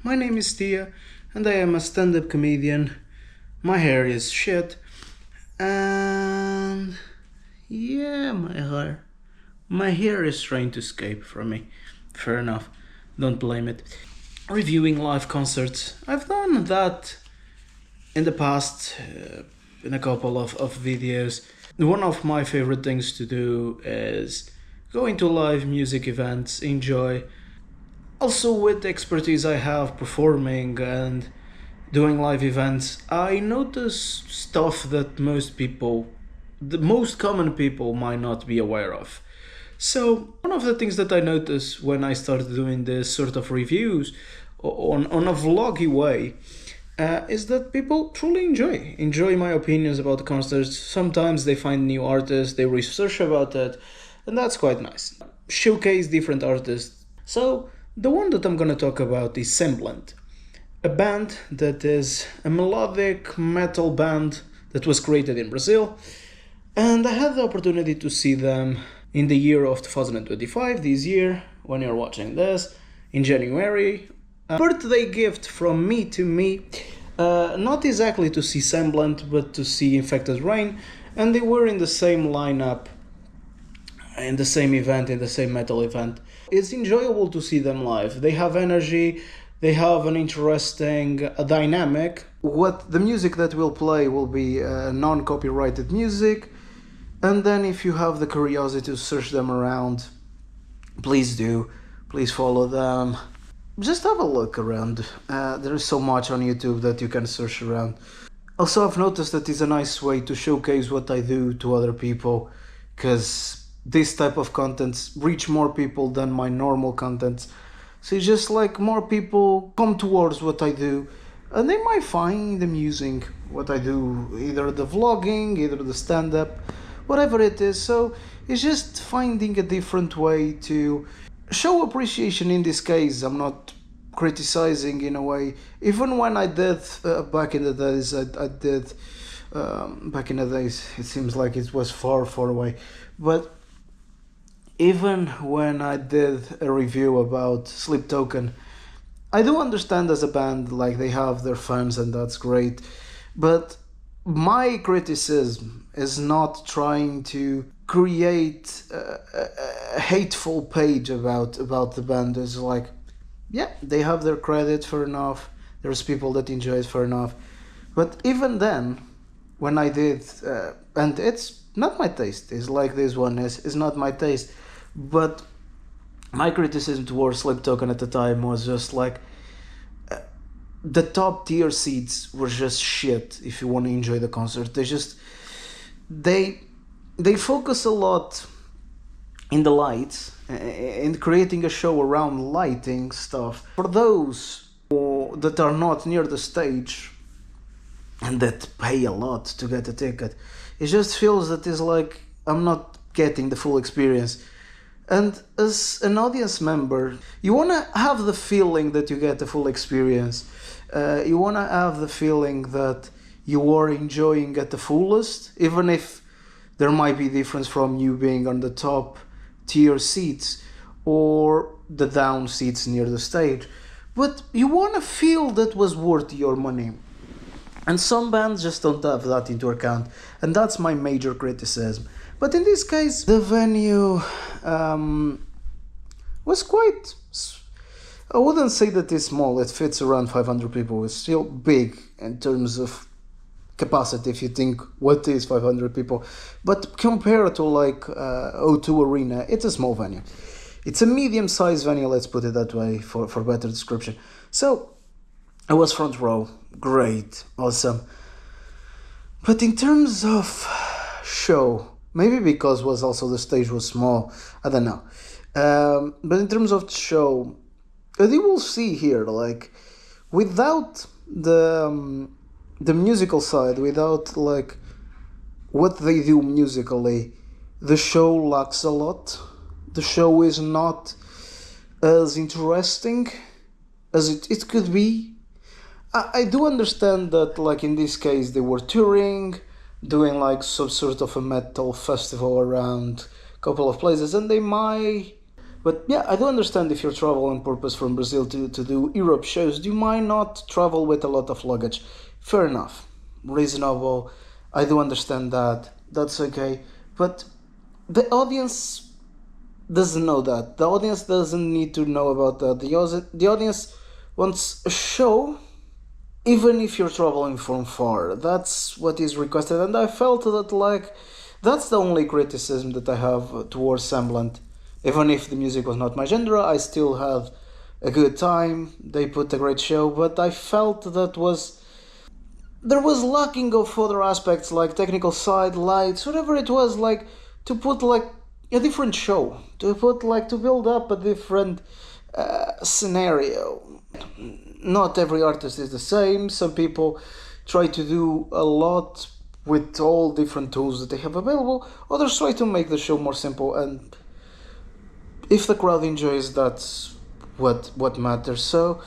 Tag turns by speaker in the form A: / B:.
A: My name is Tia, and I am a stand-up comedian. My hair is shit, and yeah, my hair is trying to escape from me. Fair enough, don't blame it. Reviewing live concerts. I've done that in the past, in a couple of videos. One of my favorite things to do is going to live music events, enjoy. Also, with the expertise I have performing and doing live events, I notice stuff that the most common people, might not be aware of. So, one of the things that I noticed when I started doing this sort of reviews on a vloggy way is that people truly enjoy my opinions about the concerts. Sometimes they find new artists, they research about it, and that's quite nice. Showcase different artists. So the one that I'm gonna talk about is Semblant, a band that is a melodic metal band that was created in Brazil, and I had the opportunity to see them in the year of 2025, this year, when you're watching this, in January. A birthday gift from me to me, not exactly to see Semblant, but to see Infected Rain, and they were in the same lineup, in the same event, in the same metal event. It's enjoyable to see them live. They have energy, they have an interesting dynamic. What the music that will play will be non-copyrighted music, and then if you have the curiosity to search them around, please do. Please follow them. Just have a look around. There is so much on YouTube that you can search around. Also, I've noticed that it's a nice way to showcase what I do to other people, because this type of contents reach more people than my normal contents. So it's just like more people come towards what I do, and they might find amusing what I do, either the vlogging, either the stand-up, whatever it is. So it's just finding a different way to show appreciation. In this case, I'm not criticizing in a way. Even when I did back in the days, I did back in the days, it seems like it was far away, but even when I did a review about Sleep Token, I do understand as a band, like, they have their fans and that's great, but my criticism is not trying to create a hateful page about the band. It's like, yeah, they have their credit, fair enough, there's people that enjoy it, fair enough, but even then, when I did, and it's not my taste, it's like this one is not my taste, but my criticism towards Sleep Token at the time was just like, the top tier seats were just shit. If you want to enjoy the concert, they focus a lot in the lights, in creating a show around lighting stuff. For those that are not near the stage and that pay a lot to get a ticket, it just feels that it's like I'm not getting the full experience. And as an audience member, you want to have the feeling that you get the full experience. You want to have the feeling that you are enjoying at the fullest, even if there might be difference from you being on the top tier seats or the down seats near the stage. But you want to feel that was worth your money. And some bands just don't have that into account. And that's my major criticism. But in this case, the venue was quite, I wouldn't say that it's small, it fits around 500 people. It's still big in terms of capacity, if you think what is 500 people. But compared to like O2 Arena, it's a small venue. It's a medium-sized venue, let's put it that way, for better description. So, I was front row, great, awesome. But in terms of show, maybe because was also the stage was small, I don't know. But in terms of the show, as you will see here, like, without the musical side, without like what they do musically, the show lacks a lot. The show is not as interesting as it could be. I do understand that, like, in this case they were touring, doing like some sort of a metal festival around a couple of places, and they might But yeah, I do understand if you're traveling on purpose from Brazil to do Europe shows, you might not travel with a lot of luggage. Fair enough. Reasonable. I do understand that. That's okay. But the audience doesn't know that. The audience doesn't need to know about that. The audience wants a show, even if you're traveling from far. That's what is requested, and I felt that like that's the only criticism that I have towards Semblant. Even if the music was not my genre, I still had a good time. They put a great show, but I felt that was there was lacking of other aspects like technical side, lights, whatever it was, like to put like a different show, to put like to build up a different scenario. Not every artist is the same. Some people try to do a lot with all different tools that they have available. Others try to make the show more simple, and if the crowd enjoys, that's what matters. So